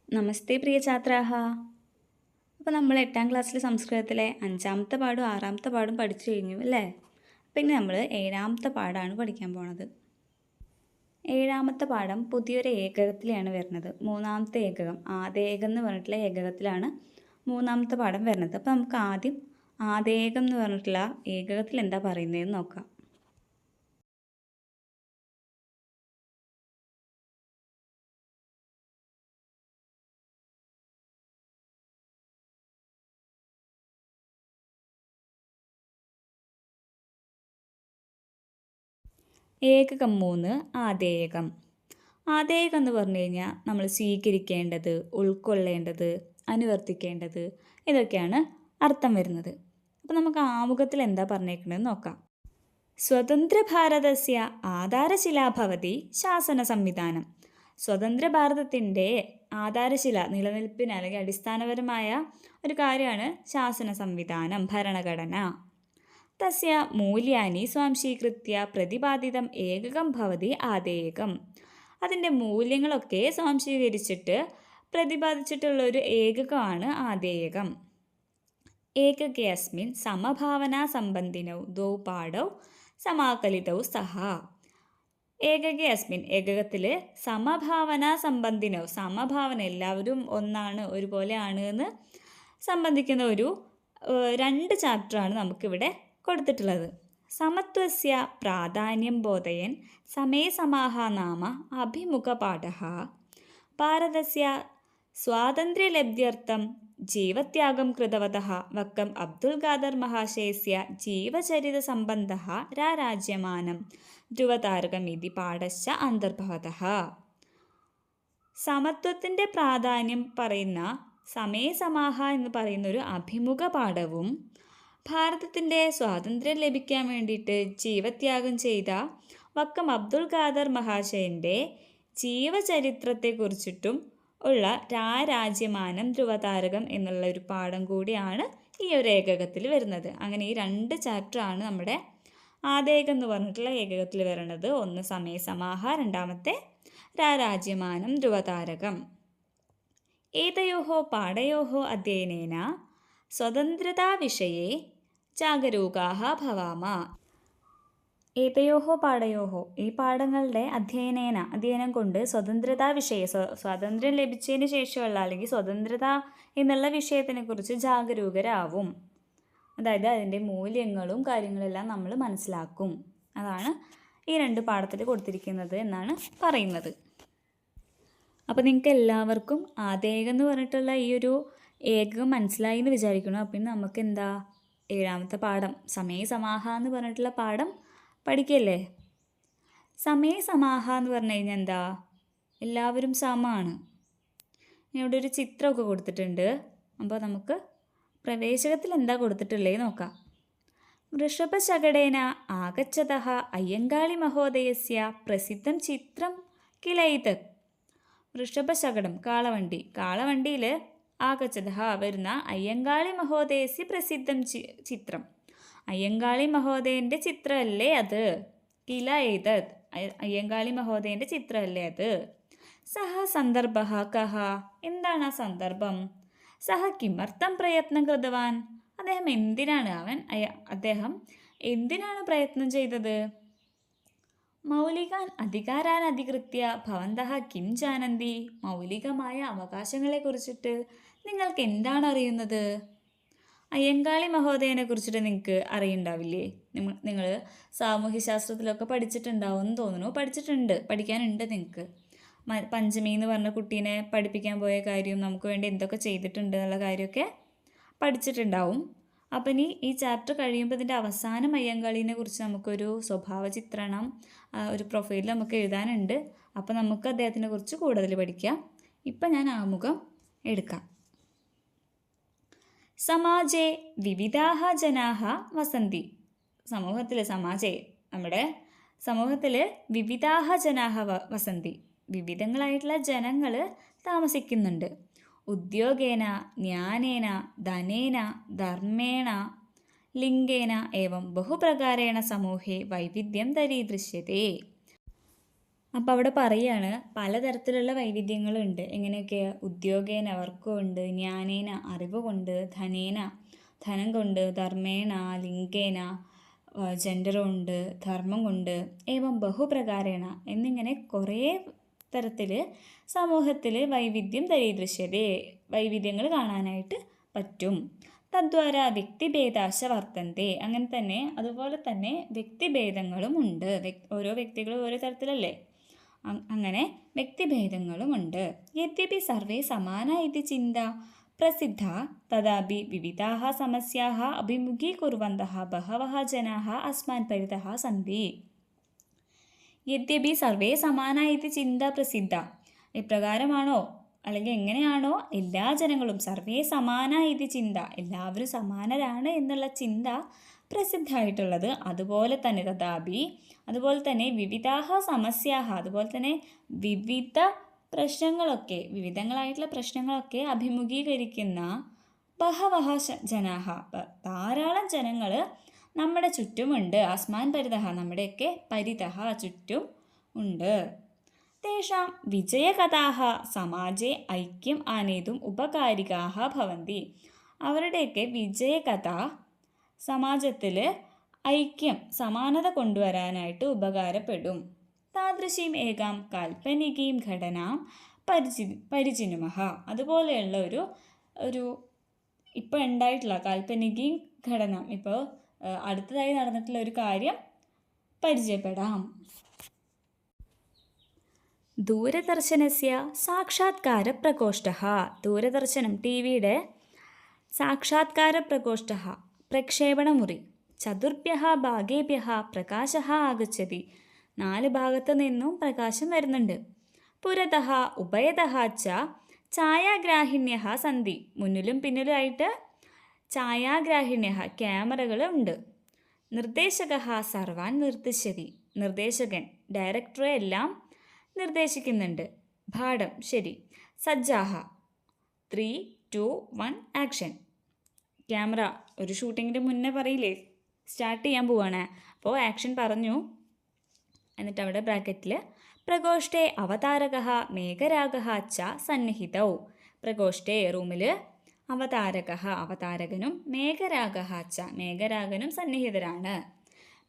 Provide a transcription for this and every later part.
നമസ്തേ പ്രിയ ഛാത്രാഹ. അപ്പോൾ നമ്മൾ 8ാം ക്ലാസ്സിൽ സംസ്കൃതത്തിലെ 5ാമത്തെ പാടും 6ാമത്തെ പാടും പഠിച്ചു കഴിഞ്ഞു അല്ലേ? പിന്നെ നമ്മൾ 7ാമത്തെ പാഠമാണ് പഠിക്കാൻ പോണത്. 7ാമത്തെ പാഠം പുതിയൊരു ഏകകത്തിലാണ് വരുന്നത്. 3ാമത്തെ ഏകകം ആദേകം എന്ന് പറഞ്ഞിട്ടുള്ള ഏകകത്തിലാണ് 3ാമത്തെ പാഠം വരുന്നത്. അപ്പോൾ നമുക്ക് ആദ്യം ആദേകം എന്ന് പറഞ്ഞിട്ടുള്ള ഏകകത്തിൽ എന്താ പറയുന്നതെന്ന് നോക്കാം. ഏകകം 3 ആദേയകം. ആദേയകം എന്ന് പറഞ്ഞു കഴിഞ്ഞാൽ നമ്മൾ സ്വീകരിക്കേണ്ടത്, ഉൾക്കൊള്ളേണ്ടത്, അനുവർത്തിക്കേണ്ടത് ഇതൊക്കെയാണ് അർത്ഥം വരുന്നത്. അപ്പോൾ നമുക്ക് ആമുഖത്തിൽ എന്താ പറഞ്ഞേക്കണമെന്ന് നോക്കാം. സ്വതന്ത്ര ഭാരതസ്യ ആധാരശിലാ ഭവതി ശാസന സംവിധാനം. സ്വതന്ത്ര ഭാരതത്തിൻ്റെ ആധാരശില, നിലനിൽപ്പിന് അല്ലെങ്കിൽ അടിസ്ഥാനപരമായ ഒരു കാര്യമാണ് ശാസന സംവിധാനം, ഭരണഘടന. തസ്യ മൂല്യാനി സ്വാംശീകൃത്യ പ്രതിപാദിതം ഏകകം ഭവതി ആദേയകം. അതിൻ്റെ മൂല്യങ്ങളൊക്കെ സ്വാംശീകരിച്ചിട്ട് പ്രതിപാദിച്ചിട്ടുള്ള ഒരു ഏകകമാണ് ആദേയകം. ഏകകേ അസ്മിൻ സമഭാവനാ സംബന്ധിനൗ ദ്വൗ പാഠൗ സമാകലിതൗ സഹ. ഏകകേ അസ്മിൻ ഏകകത്തിൽ സമഭാവനാ സംബന്ധിനൗ, സമഭാവന എല്ലാവരും ഒന്നാണ്, ഒരുപോലെയാണ് എന്ന് സംബന്ധിക്കുന്ന ഒരു 2 ചാപ്റ്ററാണ് നമുക്കിവിടെ കൊടുത്തിട്ടുള്ളത്. സമത്വസ്യ പ്രാധാന്യം ബോധയൻ സമേ സമാഹ നാമ അഭിമുഖ പാഠഃ. ഭാരതസ്യ സ്വാതന്ത്ര്യലബ്ധ്യർത്ഥം ജീവത്യാഗം കൃതവതഃ വക്കം അബ്ദുൽ ഖാദർ മഹാശയസ്യ ജീവചരിത സംബന്ധഃ രാജ്യമാനം ധ്രുവതാരകമിതി പാഠശ്ച അന്തർഭവതഃ. സമത്വത്തിൻ്റെ പ്രാധാന്യം പറയുന്ന സമേ സമാഹ എന്ന് പറയുന്ന ഒരു അഭിമുഖ പാഠവും ഭാരതത്തിൻ്റെ സ്വാതന്ത്ര്യം ലഭിക്കാൻ വേണ്ടിയിട്ട് ജീവത്യാഗം ചെയ്ത വക്കം അബ്ദുൽ ഖാദർ മഹാശയൻ്റെ ജീവചരിത്രത്തെക്കുറിച്ചിട്ടും ഉള്ള രാജ്യമാനം ധ്രുവതാരകം എന്നുള്ള ഒരു പാഠം കൂടിയാണ് ഈ ഒരു ഏകകത്തിൽ വരുന്നത്. അങ്ങനെ ഈ 2 ചാപ്റ്ററാണ് നമ്മുടെ ആദേകം എന്ന് പറഞ്ഞിട്ടുള്ള ഏകകത്തിൽ വരുന്നത്. ഒന്ന് സമയ സമാഹ, രണ്ടാമത്തെ രാജ്യമാനം ധ്രുവതാരകം. ഏതയോः പാഠയോः അധ്യയനേന സ്വതന്ത്രതാ വിഷയെ ജാഗരൂകാः ഭവാമ. ഏതയോഹോ പാഠയോഹോ, ഈ പാഠങ്ങളുടെ അധ്യയനം കൊണ്ട് സ്വതന്ത്രതാ വിഷയ, സ്വാതന്ത്ര്യം ലഭിച്ചതിന് ശേഷമുള്ള അല്ലെങ്കിൽ സ്വതന്ത്രത എന്നുള്ള വിഷയത്തിനെക്കുറിച്ച് ജാഗരൂകരാവും. അതായത് അതിൻ്റെ മൂല്യങ്ങളും കാര്യങ്ങളെല്ലാം നമ്മൾ മനസ്സിലാക്കും. അതാണ് ഈ 2 പാഠത്തിൽ കൊടുത്തിരിക്കുന്നത് എന്നാണ് പറയുന്നത്. അപ്പോൾ നിങ്ങൾക്ക് എല്ലാവർക്കും ആദേകം എന്ന് പറഞ്ഞിട്ടുള്ള ഈ ഒരു ഏകകം മനസ്സിലായി എന്ന് വിചാരിക്കണം. അപ്പം നമുക്ക് എന്താ 7ാമത്തെ പാഠം സമയ സമാഹ എന്ന് പറഞ്ഞിട്ടുള്ള പാഠം പഠിക്കല്ലേ. സമയ സമാഹ എന്ന് പറഞ്ഞു കഴിഞ്ഞാൽ എന്താ, എല്ലാവരും സമമാണ്. ഇവിടെ ഒരു ചിത്രമൊക്കെ കൊടുത്തിട്ടുണ്ട്. അപ്പോൾ നമുക്ക് പ്രവേശകത്തിൽ എന്താ കൊടുത്തിട്ടുള്ളത് നോക്കാം. വൃഷഭശകടേന ആഗച്ഛതഃ അയ്യങ്കാളി മഹോദയസ്യ പ്രസിദ്ധം ചിത്രം കിലൈത്. വൃഷഭശകടം കാളവണ്ടിയിൽ ആഗച്ഛതഃ വരുന്ന അയ്യങ്കാളി മഹോദയസ്യ പ്രസിദ്ധം ചിത്രം. അയ്യങ്കാളി മഹോദയൻ്റെ ചിത്രമല്ലേ അത്? കില ഏതത്, അയ്യങ്കാളി മഹോദയൻ്റെ ചിത്രമല്ലേ അത്? സഹ സന്ദർഭഃ കഹ, എന്താണ് ആ സന്ദർഭം? സഹ കിമർത്ഥം പ്രയത്നം കൃതവാൻ, അദ്ദേഹം എന്തിനാണ് പ്രയത്നം ചെയ്തത്? മൗലികാൻ അധികാരാൻ അധികൃത്യ ഭവന്തഃ കിം ജാനന്തി, മൗലികമായ അവകാശങ്ങളെ കുറിച്ചിട്ട് നിങ്ങൾക്ക് എന്താണ് അറിയുന്നത്? അയ്യങ്കാളി മഹോദയനെ കുറിച്ചിട്ട് നിങ്ങൾക്ക് അറിയുണ്ടാവില്ലേ? നിങ്ങൾ സാമൂഹ്യശാസ്ത്രത്തിലൊക്കെ പഠിച്ചിട്ടുണ്ടാവും എന്ന് തോന്നുന്നു. പഠിക്കാനുണ്ട് നിങ്ങൾക്ക്. പഞ്ചമി എന്ന് പറഞ്ഞ കുട്ടീനെ പഠിപ്പിക്കാൻ പോയ കാര്യവും നമുക്ക് വേണ്ടി എന്തൊക്കെ ചെയ്തിട്ടുണ്ട് എന്നുള്ള കാര്യമൊക്കെ പഠിച്ചിട്ടുണ്ടാവും. അപ്പം ഇനി ഈ ചാപ്റ്റർ കഴിയുമ്പോൾ ഇതിൻ്റെ അവസാനം അയ്യങ്കാളിനെ കുറിച്ച് നമുക്കൊരു സ്വഭാവ ചിത്രണം, ഒരു പ്രൊഫൈൽ നമുക്ക് എഴുതാനുണ്ട്. അപ്പം നമുക്ക് അദ്ദേഹത്തിനെ കുറിച്ച് കൂടുതൽ പഠിക്കാം. ഇപ്പം ഞാൻ ആമുഖം എടുക്കാം. സമാജേ വിവിധാഹ ജനാഹ വസന്തി. നമ്മുടെ സമൂഹത്തിൽ വിവിധാഹ ജനാഹ വസന്തി, വിവിധങ്ങളായിട്ടുള്ള ജനങ്ങൾ താമസിക്കുന്നുണ്ട്. ഉദ്യോഗേന ജ്ഞാനേന ധനേന ധർമ്മേണ ലിംഗേന ഏവം ബഹുപ്രകാരേണ സമൂഹേ വൈവിധ്യം ദരീദൃശ്യത്തെ. അപ്പോൾ അവിടെ പറയാണ് പലതരത്തിലുള്ള വൈവിധ്യങ്ങളുണ്ട്. എങ്ങനെയൊക്കെ? ഉദ്യോഗേന വർക്കും ഉണ്ട്, ജ്ഞാനേന അറിവ് കൊണ്ട്, ധനേന ധനം കൊണ്ട്, ധർമ്മേണ ലിംഗേന ജെൻഡറുണ്ട്, ധർമ്മം കൊണ്ട്, ഏവം ബഹുപ്രകാരേണ എന്നിങ്ങനെ കുറേ തരത്തിൽ സമൂഹത്തിൽ വൈവിധ്യം ദരീദൃശ്യതേ, വൈവിധ്യങ്ങൾ കാണാനായിട്ട് പറ്റും. തദ്വാര വ്യക്തിഭേദാശ വർത്തന്തെ, അങ്ങനെ തന്നെ അതുപോലെ തന്നെ വ്യക്തിഭേദങ്ങളും ഉണ്ട്. ഓരോ വ്യക്തികളും ഓരോ തരത്തിലല്ലേ, അങ്ങനെ വ്യക്തിഭേദങ്ങളുമുണ്ട്. യദ്യപി സർവേ സമാന ഇതി ചിന്ത പ്രസിദ്ധ തഥാപി വിവിധാः സമസ്യാः അഭിമുഖീകുർവന്തः ബഹവः ജനാः അസ്മാൻ പരിതः സന്തി. യദ്യപി സർവേ സമാന ഇതി ചിന്ത പ്രസിദ്ധ, ഇപ്രകാരമാണോ അല്ലെങ്കിൽ എങ്ങനെയാണോ എല്ലാ ജനങ്ങളും സർവേ സമാന ഇതി ചിന്ത, എല്ലാവരും സമാനരാണ് എന്നുള്ള ചിന്ത പ്രസിദ്ധമായിട്ടുള്ളത്, അതുപോലെ തന്നെ തഥാപി, അതുപോലെ തന്നെ വിവിധാഹ സമസ്യാഹ, അതുപോലെ തന്നെ വിവിധ പ്രശ്നങ്ങളൊക്കെ, വിവിധങ്ങളായിട്ടുള്ള പ്രശ്നങ്ങളൊക്കെ അഭിമുഖീകരിക്കുന്ന ബഹവഹ ജനാഹ, ധാരാളം ജനങ്ങൾ നമ്മുടെ ചുറ്റുമുണ്ട്. അസ്മാൻ പരിതഹ, നമ്മുടെയൊക്കെ പരിതഹ ചുറ്റും ഉണ്ട്. തേഷാം വിജയകഥാഹ സമാജെ ഐക്യം ആനേതും ഉപകാരികാഹ ഭവന്തി, അവരുടെയൊക്കെ വിജയകഥ സമാജത്തിൽ ഐക്യം സമാനത കൊണ്ടുവരാനായിട്ട് ഉപകാരപ്പെടും. താദൃശീം ഏകാം കാൽപ്പനികീം ഘടനാം പരിചിനുമഹ, അതുപോലെയുള്ള ഒരു ഇപ്പോൾ ഉണ്ടായിട്ടുള്ള കാൽപ്പനികീം ഘടന, ഇപ്പോൾ അടുത്തതായി നടന്നിട്ടുള്ള ഒരു കാര്യം പരിചയപ്പെടാം. ദൂരദർശനസ്യ സാക്ഷാത്കാര പ്രകോഷ്ഠഃ, ദൂരദർശനം ടി വിയുടെ സാക്ഷാത്കാര പ്രകോഷ്ഠഃ പ്രക്ഷേപണമുറി. ചതുർഭ്യഃ ഭാഗേഭ്യഃ പ്രകാശഃ ആഗച്ഛതി, 4 ഭാഗത്തു നിന്നും പ്രകാശം വരുന്നുണ്ട്. പുരതഃ ഉഭയതഃ ച ഛായാഗ്രാഹിണ്യഃ സന്തി, മുന്നിലും പിന്നിലുമായിട്ട് ഛായാഗ്രാഹിണ്യഃ ക്യാമറകൾ ഉണ്ട്. നിർദ്ദേശകഃ സർവാൻ നിർദ്ദിശ്യതി, നിർദ്ദേശകൻ ഡയറക്ടറെ എല്ലാം നിർദ്ദേശിക്കുന്നുണ്ട്. പാഠം ശരി. സജ്ജാഹ 3, 2, 1 ആക്ഷൻ. ക്യാമറ ഒരു ഷൂട്ടിങ്ങിൻ്റെ മുന്നേ പറയില്ലേ സ്റ്റാർട്ട് ചെയ്യാൻ പോവാണ്, അപ്പോൾ ആക്ഷൻ പറഞ്ഞു, എന്നിട്ട് അവിടെ ബ്രാക്കറ്റിൽ പ്രകോഷ്ഠേ അവതാരകഃ മേഘരാഗഃ ച സന്നിഹിതൗ, പ്രകോഷ്ഠേ റൂമിൽ അവതാരകഃ അവതാരകനും മേഘരാഗഃ ച മേഘരാഗനും സന്നിഹിതരാണ്.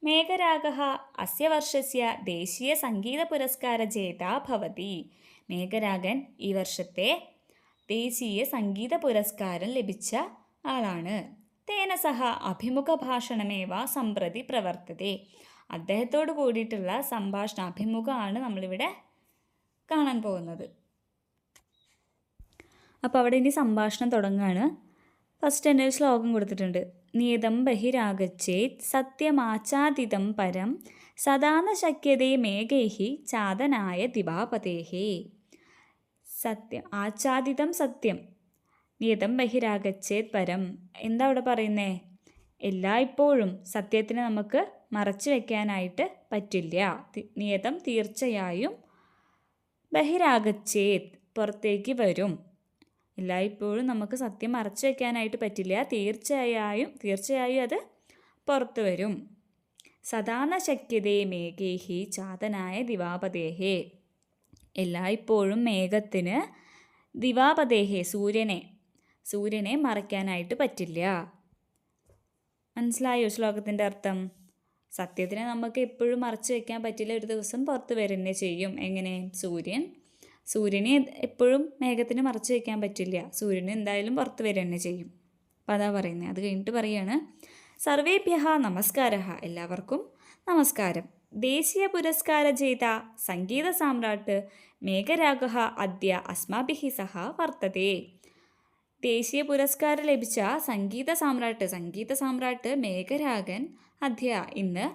മേഘരാഗഃ അസ്യ വർഷസ്യ ദേശീയ സംഗീത പുരസ്കാര ജേതാ ഭവതി, മേഘരാഗൻ ഈ വർഷത്തെ ദേശീയ സംഗീത പുരസ്കാരം ലഭിച്ച ആളാണ്. തേന സഹ അഭിമുഖ ഭാഷണമേവ സമ്പ്രതി പ്രവർത്തതേ, അദ്ദേഹത്തോട് കൂടിയിട്ടുള്ള സംഭാഷണ അഭിമുഖമാണ് നമ്മളിവിടെ കാണാൻ പോകുന്നത്. അപ്പോൾ അവിടെ ഇനി സംഭാഷണം തുടങ്ങുകയാണ്. ഫസ്റ്റ് തന്നെ ഒരു ശ്ലോകം കൊടുത്തിട്ടുണ്ട്. നിയതം ബഹിരാഗച്ഛേത് സത്യമാച്ഛാദിതം പരം സദാന ശക്യതേ മേഘൈഃ ചാതനായ ദിവാപതേഃ. സത്യം ആച്ഛാദിതം സത്യം, നിയതം ബഹിരാഗച്ഛേത് പരം, എന്താ അവിടെ പറയുന്നേ? എല്ലായ്പ്പോഴും സത്യത്തിനെ നമുക്ക് മറച്ചു വയ്ക്കാനായിട്ട് പറ്റില്ല. നിയതം തീർച്ചയായും, ബഹിരാഗച്ഛേത് പുറത്തേക്ക് വരും, എല്ലായ്പ്പോഴും നമുക്ക് സത്യം മറച്ചു വയ്ക്കാനായിട്ട് പറ്റില്ല, തീർച്ചയായും അത് പുറത്തു വരും. സദാന ശക്യതേ മേഘൈഃ ചാതനായ ദിവാപതേഃ, എല്ലായ്പ്പോഴും മേഘത്തിന് ദിവാപതേഃ സൂര്യനെ മറയ്ക്കാനായിട്ട് പറ്റില്ല. മനസ്സിലായോ ശ്ലോകത്തിൻ്റെ അർത്ഥം? സത്യത്തിനെ നമുക്ക് എപ്പോഴും മറച്ചു വയ്ക്കാൻ പറ്റില്ല, ഒരു ദിവസം പുറത്ത് വരുന്നേ ചെയ്യും. എങ്ങനെ? സൂര്യനെ എപ്പോഴും മേഘത്തിന് മറച്ചു വയ്ക്കാൻ പറ്റില്ല, സൂര്യന് എന്തായാലും പുറത്ത് വരുന്നേ ചെയ്യും. അപ്പം അതാ പറയുന്നത്. അത് കഴിഞ്ഞിട്ട് പറയാണ്, സർവേഭ്യഃ നമസ്കാരഃ, എല്ലാവർക്കും നമസ്കാരം. ദേശീയ പുരസ്കാര ജേത സംഗീത സാമ്രാട്ട് മേഘരാഗഃ അദ്യ അസ്മാഭിഃ സഹ വർത്തതേ, ദേശീയ പുരസ്കാരം ലഭിച്ച സംഗീത സാമ്രാട്ട് മേഘരാഗൻ അദ്യ ഇന്ന്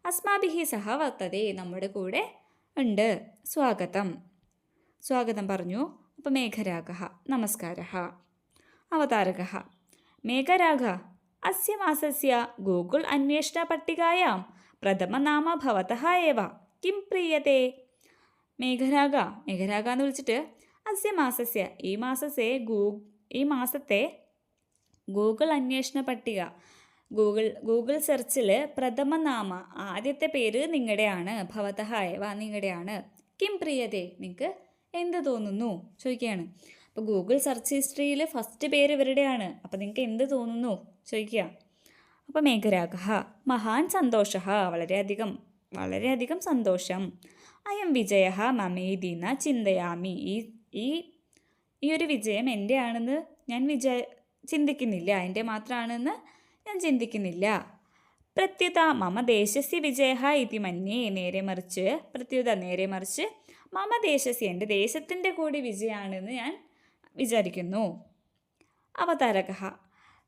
അസ്മാഭിഃ സഹ വർത്തതേ നമ്മുടെ കൂടെ ഉണ്ട്. സ്വാഗതം പറഞ്ഞു. അപ്പോൾ മേഘരാഗഃ നമസ്കാരഃ. അവതാരകഃ മേഘരാഗ അസ്യ മാസസ്യ ഗൂഗിൾ അന്വേഷണ പട്ടികായാം പ്രഥമനാമ ഭവതഃ ഏവ കിം പ്രീയതേ. മേഘരാഗ എന്ന് വിളിച്ചിട്ട് അസ്യ മാസസ്യ ഈ മാസത്തെ ഗൂഗിൾ അന്വേഷണ പട്ടിക, ഗൂഗിൾ സെർച്ചിൽ പ്രഥമനാമ ആദ്യത്തെ പേര് നിങ്ങളുടെയാണ്, ഭവതഃ ഏവ നിങ്ങളുടെയാണ്, കിം പ്രിയതേ, നിങ്ങൾക്ക് എന്ത് തോന്നുന്നു ചോദിക്കുകയാണ്. അപ്പോൾ ഗൂഗിൾ സെർച്ച് ഹിസ്റ്ററിയിൽ ഫസ്റ്റ് പേര് ഇവരുടെയാണ്. അപ്പോൾ നിങ്ങൾക്ക് എന്ത് തോന്നുന്നു ചോദിക്കുക. അപ്പോൾ മേഘരാഗ മഹാൻ സന്തോഷ, വളരെയധികം വളരെയധികം സന്തോഷം. അയം വിജയ മമേദീന ചിന്തയാമി, ഈ ഈ ഒരു വിജയം എൻ്റെ ആണെന്ന് ഞാൻ ചിന്തിക്കുന്നില്ല, എൻ്റെ മാത്രമാണെന്ന് ഞാൻ ചിന്തിക്കുന്നില്ല. പ്രത്യുത മമ ദേശസ്യ വിജയ ഇതി മന്യേ, നേരെ മറിച്ച് മമ ദേശസ്യ, എൻ്റെ ദേശത്തിൻ്റെ കൂടി വിജയമാണെന്ന് ഞാൻ വിചാരിക്കുന്നു. അവതാരക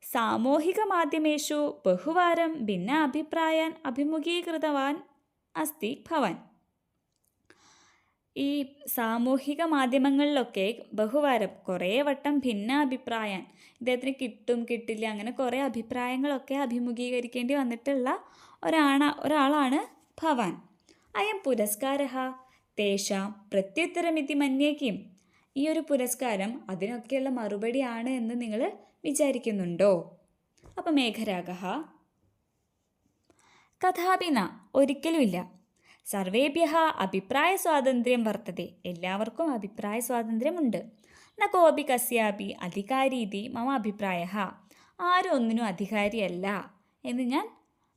സാമൂഹിക മാധ്യമേഷു ബഹുവാരം ഭിന്ന അഭിപ്രായാൻ അഭിമുഖീകൃതവാൻ അസ്തി ഭവാൻ. ഈ സാമൂഹിക മാധ്യമങ്ങളിലൊക്കെ ബഹുവാരം കുറേ വട്ടം ഭിന്ന അഭിപ്രായം, ഇദ്ദേഹത്തിന് കിട്ടും കിട്ടില്ല അങ്ങനെ കുറേ അഭിപ്രായങ്ങളൊക്കെ അഭിമുഖീകരിക്കേണ്ടി വന്നിട്ടുള്ള ഒരാളാണ് ഭവാൻ. അയം പുരസ്കാര തേഷാം പ്രത്യുത്തരമിതി മന്യേക്കും, ഈ ഒരു പുരസ്കാരം അതിനൊക്കെയുള്ള മറുപടിയാണ് എന്ന് നിങ്ങൾ വിചാരിക്കുന്നുണ്ടോ? അപ്പം മേഘരാഗ കഥാപിന, ഒരിക്കലുമില്ല. സർവേഭ്യ അഭിപ്രായ സ്വാതന്ത്ര്യം വർത്തതെ, എല്ലാവർക്കും അഭിപ്രായ സ്വാതന്ത്ര്യമുണ്ട്. ന കോപി കസ്യാപി അധികാരീതി മമ അഭിപ്രായ, ആരും ഒന്നിനും അധികാരിയല്ല എന്ന് ഞാൻ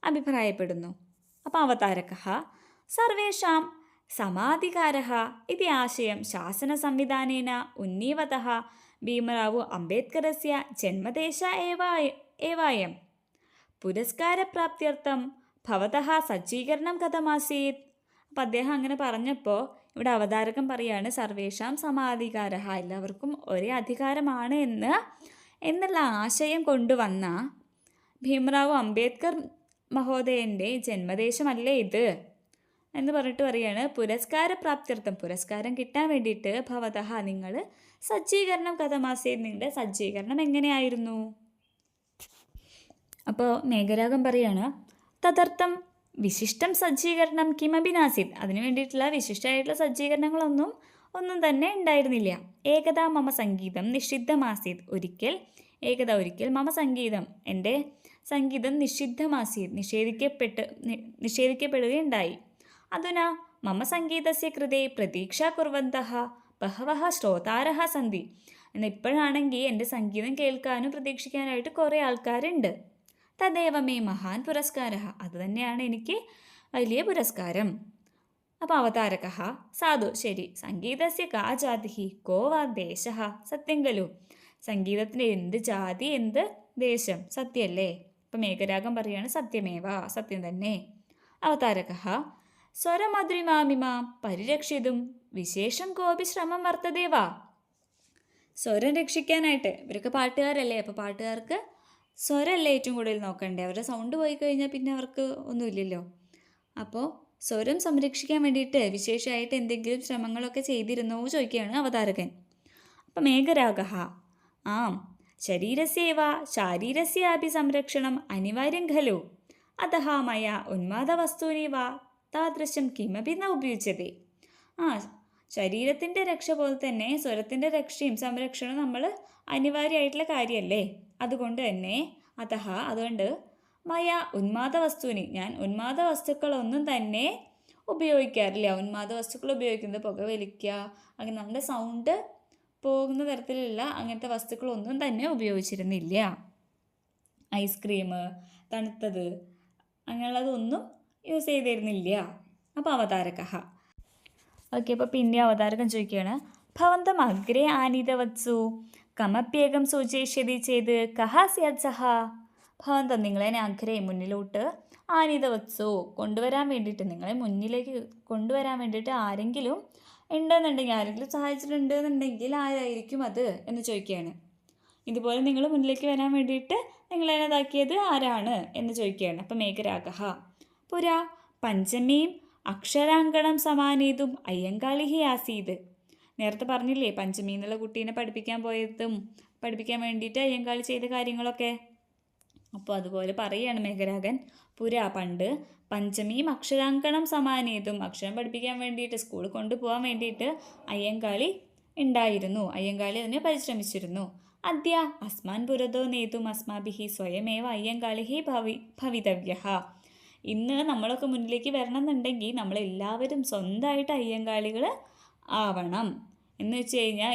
അഭിപ്രായപ്പെടുന്നു. അപ്പം അവതാരക സർവേഷാം സമാധികാര ഇതി ആശയം ശാസന സംവിധാനേന ഉന്നീവത ഭീമറാവു അംബേദ്കറസ്യ ജന്മദേശ ഏവായം. പുരസ്കാരപ്രാപ്ത്യർത്ഥം ഭവതഃ സജ്ജീകരണം കഥമാസീത്. അപ്പം അദ്ദേഹം അങ്ങനെ പറഞ്ഞപ്പോൾ ഇവിടെ അവതാരകൻ പറയാണ് സർവേഷാം സമാധികാര, എല്ലാവർക്കും ഒരേ അധികാരമാണ് എന്നുള്ള ആശയം കൊണ്ടുവന്ന ഭീമറാവു അംബേദ്കർ മഹോദയൻ്റെ ജന്മദേശമല്ലേ ഇത് എന്ന് പറഞ്ഞിട്ട് പറയാണ് പുരസ്കാരപ്രാപ്ത്യർത്ഥം, പുരസ്കാരം കിട്ടാൻ വേണ്ടിയിട്ട് ഭവതഃ നിങ്ങൾ സജ്ജീകരണം കഥമാസീത്, നിങ്ങളുടെ സജ്ജീകരണം എങ്ങനെയായിരുന്നു? അപ്പോൾ മേഘരാഗം പറയാണ് തദർത്ഥം വിശിഷ്ടം സജ്ജീകരണം കിമപി നാസിത്, അതിനു വേണ്ടിയിട്ടുള്ള വിശിഷ്ടമായിട്ടുള്ള സജ്ജീകരണങ്ങളൊന്നും തന്നെ ഉണ്ടായിരുന്നില്ല. ഏകദാ മമ സംഗീതം നിഷിദ്ധമാസീത്, ഒരിക്കൽ മമ സംഗീതം, എൻ്റെ സംഗീതം നിഷിദ്ധമാസീത്, നിഷേധിക്കപ്പെടുകയുണ്ടായി. അധുനാ മമ സംഗീതസ്യ കൃതേ പ്രതീക്ഷ കുർവന്തഃ ബഹവഃ ശ്രോതാരഃ സന്തി, എന്നാൽ ഇപ്പോഴാണെങ്കിൽ എൻ്റെ സംഗീതം കേൾക്കാനും പ്രതീക്ഷിക്കാനായിട്ട് കുറേ ആൾക്കാരുണ്ട്. തദേവ മേ മഹാൻ പുരസ്കാര, അതുതന്നെയാണ് എനിക്ക് വലിയ പുരസ്കാരം. അപ്പോൾ അവതാരക സാധു, ശരി, സംഗീതസ്യ കാ ജാതി കോ വാ ദേശ, സത്യം ഖലു, സംഗീതത്തിൻ്റെ എന്ത് ജാതി എന്ത് ദേശം സത്യമല്ലേ? അപ്പം മേഘരാഗം പറയാണ് സത്യമേവ, സത്യം തന്നെ. അവതാരക സ്വരമധുരിമാമിമാം പരിരക്ഷിതും വിശേഷം കോപി ശ്രമം വർത്തതേവാ. സ്വരം രക്ഷിക്കാനായിട്ട്, ഇവരൊക്കെ പാട്ടുകാരല്ലേ, അപ്പോൾ പാട്ടുകാർക്ക് സ്വരമല്ലേ ഏറ്റവും കൂടുതൽ നോക്കണ്ടേ, അവരുടെ സൗണ്ട് പോയി കഴിഞ്ഞാൽ പിന്നെ അവർക്ക് ഒന്നുമില്ലല്ലോ. അപ്പോൾ സ്വരം സംരക്ഷിക്കാൻ വേണ്ടിയിട്ട് വിശേഷമായിട്ട് എന്തെങ്കിലും ശ്രമങ്ങളൊക്കെ ചെയ്തിരുന്നോ ചോദിക്കുകയാണ് അവതാരകൻ. അപ്പം മേഘരാഗ ആം ശരീരസ്യേവ ശാരീരസ്യാപി സംരക്ഷണം അനിവാര്യം ഖലു, അതഃ മയ ഉന്മാദവസ്തൂനി വാ താദൃശം കിമപി ന ഉപയുജ്യത്തെ. ശരീരത്തിൻ്റെ രക്ഷ പോലെ തന്നെ സ്വരത്തിൻ്റെ രക്ഷയും സംരക്ഷണവും നമ്മൾ അനിവാര്യമായിട്ടുള്ള കാര്യമല്ലേ. അതുകൊണ്ട് തന്നെ അതുകൊണ്ട് മയ ഉന്മാദ വസ്തുവിന്, ഞാൻ ഉന്മാദ വസ്തുക്കളൊന്നും തന്നെ ഉപയോഗിക്കാറില്ല. ഉന്മാദ വസ്തുക്കൾ ഉപയോഗിക്കുന്നത് പുകവലിക്കുക, അങ്ങനെ നമ്മുടെ സൗണ്ട് പോകുന്ന തരത്തിലുള്ള അങ്ങനത്തെ വസ്തുക്കളൊന്നും തന്നെ ഉപയോഗിച്ചിരുന്നില്ല. ഐസ്ക്രീം, തണുത്തത് അങ്ങനെയുള്ളതൊന്നും യൂസ് ചെയ്തിരുന്നില്ല. അപ്പോൾ അവതാരക ഓക്കെ. അപ്പോൾ പിന്നെ അവതാരകൻ ചോദിക്കുകയാണ് ഭവന്തം അഗ്രേ ആനീതവത്സു കമപ്യേകം സൂചയിഷ്യതി ചെയ്ത് കഹ സ്യാത് സഹ. ഭവന്തം, നിങ്ങളെ അഗ്രേ മുന്നിലോട്ട് ആനീതവത്സു കൊണ്ടുവരാൻ വേണ്ടിയിട്ട്, നിങ്ങളെ മുന്നിലേക്ക് കൊണ്ടുവരാൻ വേണ്ടിയിട്ട് ആരെങ്കിലും ഉണ്ടെന്നുണ്ടെങ്കിൽ, ആരെങ്കിലും സഹായിച്ചിട്ടുണ്ടെന്നുണ്ടെങ്കിൽ ആരായിരിക്കും അത് എന്ന് ചോദിക്കുകയാണ്. ഇതുപോലെ നിങ്ങൾ മുന്നിലേക്ക് വരാൻ വേണ്ടിയിട്ട് നിങ്ങളെന്നതാക്കിയത് ആരാണ് എന്ന് ചോദിക്കുകയാണ്. അപ്പം മേഘരാഗ പുരാ പഞ്ചമീം അക്ഷരാങ്കണം സമാനീതും അയ്യങ്കാളിഹി ആസീത്. നേരത്തെ പറഞ്ഞില്ലേ പഞ്ചമി എന്നുള്ള കുട്ടീനെ പഠിപ്പിക്കാൻ വേണ്ടിയിട്ട് അയ്യങ്കാളി ചെയ്ത കാര്യങ്ങളൊക്കെ. അപ്പോൾ അതുപോലെ പറയുകയാണ് മേഘരാഗൻ, പുരാ പണ്ട് പഞ്ചമിയും അക്ഷരാങ്കണം സമാനേതും, അക്ഷരം പഠിപ്പിക്കാൻ വേണ്ടിയിട്ട് സ്കൂളിൽ കൊണ്ടുപോകാൻ വേണ്ടിയിട്ട് അയ്യങ്കാളി ഉണ്ടായിരുന്നു. അയ്യങ്കാളി അതിനെ പരിശ്രമിച്ചിരുന്നു. അദ്യ അസ്മാൻ പുരതോ നേതും അസ്മാഭിഹി സ്വയമേവ അയ്യങ്കാളിഹി ഭവിതവ്യഃ. ഇന്ന് നമ്മളൊക്കെ മുന്നിലേക്ക് വരണം എന്നുണ്ടെങ്കിൽ നമ്മളെല്ലാവരും സ്വന്തമായിട്ട് അയ്യങ്കാളികൾ ആവണം. എന്ന് വെച്ച് കഴിഞ്ഞാൽ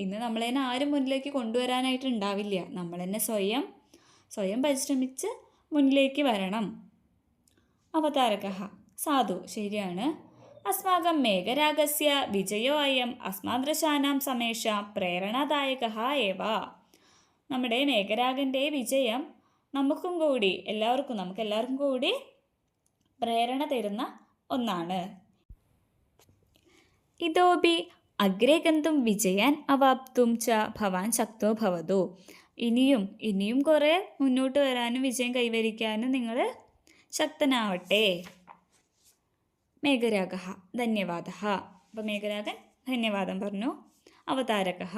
ഇന്ന് നമ്മളെ തന്നെ ആരും മുന്നിലേക്ക് കൊണ്ടുവരാനായിട്ട് ഉണ്ടാവില്ല. നമ്മൾ തന്നെ സ്വയം പരിശ്രമിച്ച് മുന്നിലേക്ക് വരണം. അവതാരകഃ സാധു, ശരിയാണ്. അസ്മാകം മേഘരാഗസ്യ വിജയോ അയം അസ്മാദൃശാനാം സമേഷാം പ്രേരണാദായകഃ ഏവ. നമ്മുടെ മേഘരാഗൻ്റെ വിജയം നമുക്കെല്ലാവർക്കും കൂടി പ്രേരണ തരുന്ന ഒന്നാണ്. ഇതോപി അഗ്രേ ഗന്തും വിജയാൻ അവാപ്തും ച ഭവാൻ ശക്തോ ഭവതു. ഇനിയും കുറേ മുന്നോട്ട് വരാനും വിജയം കൈവരിക്കാനും നിങ്ങൾ ശക്തനാവട്ടെ. മേഘരാഗഃ ധന്യവാദഃ. അപ്പോൾ മേഘരാഗൻ ധന്യവാദം പറഞ്ഞു. അവതാരകഃ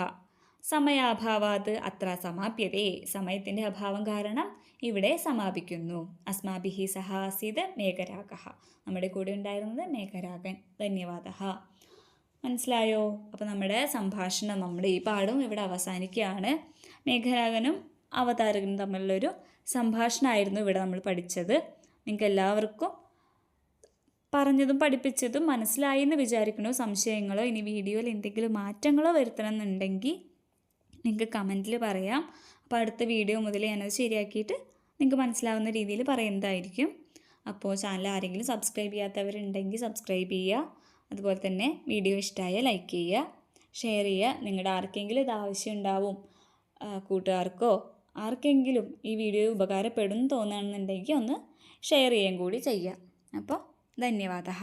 സമയാഭാവാത് അത്ര സമാപ്യതേ. സമയത്തിൻ്റെ അഭാവം കാരണം ഇവിടെ സമാപിക്കുന്നു. അസ്മാഭിഹി സഹ ആസീത് മേഘരാഗഃ. നമ്മുടെ കൂടെ ഉണ്ടായിരുന്നത് മേഘരാഗൻ. ധന്യവാദഃ. മനസ്സിലായോ? അപ്പോൾ നമ്മുടെ സംഭാഷണം, നമ്മുടെ ഈ പാഠം ഇവിടെ അവസാനിക്കുകയാണ്. മേഘരാഗനും അവതാരകനും തമ്മിലുള്ളൊരു സംഭാഷണമായിരുന്നു ഇവിടെ നമ്മൾ പഠിച്ചത്. നിങ്ങൾക്ക് എല്ലാവർക്കും പറഞ്ഞതും പഠിപ്പിച്ചതും മനസ്സിലായി എന്ന് വിചാരിക്കണോ? സംശയങ്ങളോ ഇനി വീഡിയോയിൽ എന്തെങ്കിലും മാറ്റങ്ങളോ വരുത്തണം എന്നുണ്ടെങ്കിൽ നിങ്ങൾക്ക് കമൻറ്റിൽ പറയാം. അപ്പോൾ അടുത്ത വീഡിയോ മുതൽ ഞാനത് ശരിയാക്കിയിട്ട് നിങ്ങൾക്ക് മനസ്സിലാവുന്ന രീതിയിൽ പറയുന്നതായിരിക്കും. അപ്പോൾ ചാനൽ ആരെങ്കിലും സബ്സ്ക്രൈബ് ചെയ്യാത്തവരുണ്ടെങ്കിൽ സബ്സ്ക്രൈബ് ചെയ്യുക. അതുപോലെ തന്നെ വീഡിയോ ഇഷ്ടമായ ലൈക്ക് ചെയ്യുക, ഷെയർ ചെയ്യുക. നിങ്ങളുടെ ആർക്കെങ്കിലും ഇത് ആവശ്യമുണ്ടാവും, കൂട്ടുകാർക്കോ ആർക്കെങ്കിലും ഈ വീഡിയോ ഉപകാരപ്പെടും തോന്നുകയാണെന്നുണ്ടെങ്കിൽ ഒന്ന് ഷെയർ ചെയ്യുകയും കൂടി ചെയ്യുക. അപ്പോൾ ധന്യവാദः.